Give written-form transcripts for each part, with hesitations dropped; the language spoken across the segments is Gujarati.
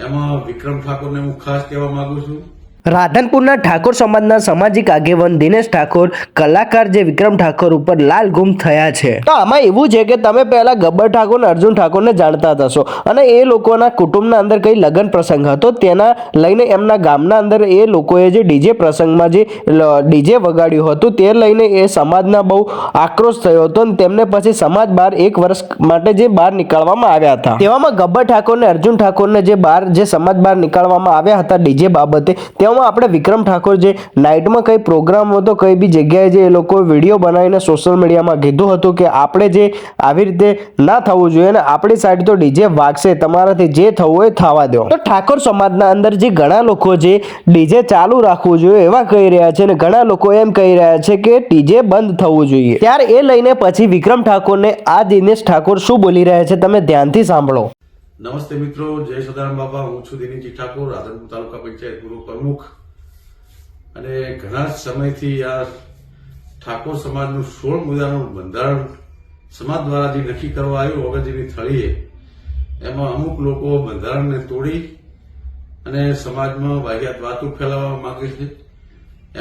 એમાં વિક્રમ ઠાકોરને હું ખાસ કહેવા માંગુ છું। રાધનપુરના ઠાકોર સમાજના સામાજિક આગેવાન દિનેશ ઠાકોર કલાકાર જે વિક્રમ ઠાકોર ઉપર લાલ ગુમ થયા છે। તો આમાં એવું છે કે તમે પહેલા ગબ્બર ઠાકોર અને અર્જુન ઠાકોરને જાણતા હશો અને એ લોકોના કુટુંબના અંદર કઈ લગ્ન પ્રસંગ હતો તેના લઈને એમના ગામના અંદર એ લોકોએ જે ડીજે પ્રસંગમાં જે ડીજે વગાડ્યું હતું તે લઈને એ સમાજના બહુ આક્રોશ થયો હતો અને તેમને પછી સમાજ બહાર 1 વર્ષ માટે જે બહાર નીકળવામાં આવ્યા હતા। તેવામાં ગબ્બર ઠાકોર અને અર્જુન ઠાકોરને જે સમાજ બહાર નીકળવામાં આવ્યા હતા ડીજે બાબતે આપણે વિક્રમ ઠાકોર જે નાઇટમાં કઈ પ્રોગ્રામ હતો કઈ બી જગ્યાએ જે એ લોકો વિડીયો બનાવીને સોશિયલ મીડિયામાં કીધું હતું કે આપણે જે આવી રીતે ના થવું જોઈએ અને આપણી સાઈડ તો ડીજે વાગશે, તમારાથી જે થવું હોય થવા દો। તો ઠાકોર સમાજના અંદર જે ઘણા લોકો જે ડીજે ચાલુ રાખવું જોઈએ એવા કહી રહ્યા છે અને ઘણા લોકો એમ કહી રહ્યા છે કે ડીજે બંધ થવું જોઈએ। ત્યારે એ લઈને પછી વિક્રમ ઠાકોરને આ દિનેશ ઠાકોર શું બોલી રહ્યા છે તમે ધ્યાનથી સાંભળો। નમસ્તે મિત્રો, જય સદારામ બાબા। હું છું દિનેશજી ઠાકોર, રાધનપુર તાલુકા પંચાયત પૂર્વ પ્રમુખ। અને ઘણા સમયથી આ ઠાકોર સમાજનું 16 મુદ્દાનું બંધારણ સમાજ દ્વારા જે નક્કી કરવા આવ્યું ઓગણજીની થળીએ, એમાં અમુક લોકો બંધારણને તોડી અને સમાજમાં વાહિયાત વાતો ફેલાવવા માંગે છે।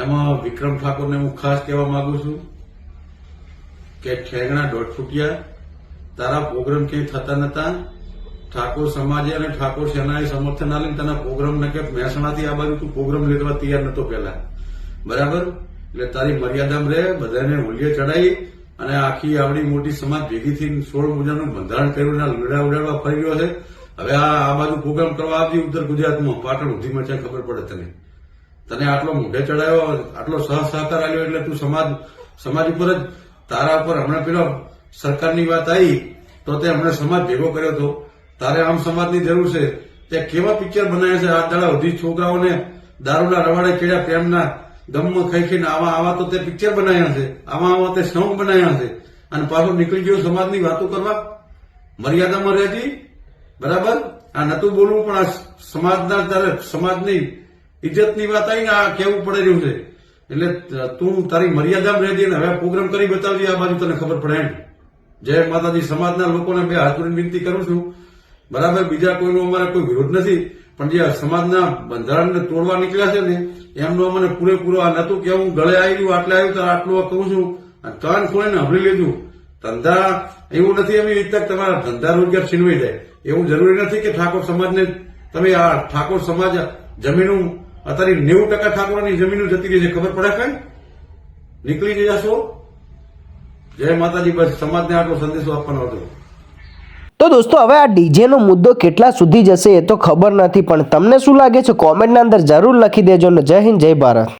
એમાં વિક્રમ ઠાકોરને હું ખાસ કહેવા માંગુ છું કે ઠેંગણા 1.5 ફૂટિયા, તારા પ્રોગ્રામ ક્યાંય થતા નતા। ઠાકોર સમાજે અને ઠાકોર સેનાએ સમર્થન આલીને તેના પ્રોગ્રામને કે મહેસાણાથી આ બાજુ તું પ્રોગ્રામ લેવા તૈયાર નતો પહેલા, બરાબર? એટલે તારી મર્યાદામાં રહે, બધાને હોલીએ ચડાવી અને આખી આવડી મોટી સમાજ ભેગી થઈને 16 મુદ્દાનું બંધારણ કર્યું, લીડા ઉડાડવા ફરી રહ્યો છે। હવે આ બાજુ પ્રોગ્રામ કરવા આવજે ઉત્તર ગુજરાતમાં, પાટણ સુધીમાં છે, ખબર પડે તને આટલો મોઢે ચડાવ્યો, આટલો સહકાર આવ્યો એટલે તું સમાજ ઉપર જ તારા ઉપર હમણાં પેલો સરકારની વાત આવી તો તે હમણાં સમાજ ભેગો કર્યો હતો। તારે આમ સમાજની જરૂર છે, તે કેવા પિક્ચર બનાવ્યા છે આ દાડા સુધી, છોકરાઓને દારૂના રવાડે ચડ્યા, પ્રેમના ગમમાં ખાઈ ખાઈને આવા તો તે પિક્ચર બનાવ્યા છે, આવા તે સોંગ બનાવ્યા છે અને પાછો નીકળી ગયો સમાજની વાતો કરવા। મર્યાદામાં રહેતી, બરાબર? આ નતું બોલવું પણ આ સમાજના તારે સમાજની ઇજ્જતની વાત આવીને આ કેવું પડે રહ્યું છે, એટલે તું તારી મર્યાદામાં રહેતી અને હવે પ્રોગ્રામ કરી બતાવજે, આ બાજુ તને ખબર પડે એમ। જય માતાજી। સમાજના લોકોને 2 હાથ જોડીને વિનંતી કરું છું, બરાબર? બીજા કોઈનો અમારે કોઈ વિરોધ નથી, પણ જે સમાજના બંધારણને તોડવા નીકળ્યા છે ને એમનો અમને પૂરેપૂરો આ નતું કે હું ગળે આવી આટલે આવ્યું તો આટલું કહું છું, કાન ખોલીને સાંભળી લેજો। ધંધા એવું નથી એમ તક તમારા ધંધા રોજગાર છીનવાઈ જાય, એવું જરૂરી નથી કે ઠાકોર સમાજને તમે આ ઠાકોર સમાજ જમીનો અત્યારે 90% ઠાકોરની જમીનો જતી રહી છે, ખબર પડે કઈ નીકળી જશો। જય માતાજી। બસ સમાજને આટલો સંદેશો આપવાનો હતો। તો દોસ્તો હવે આ ડીજેનો મુદ્દો કેટલા સુધી જશે એ તો ખબર નથી, પણ તમને શું લાગે છે કોમેન્ટના અંદર જરૂર લખી દેજો ને જય હિન્દ, જય ભારત।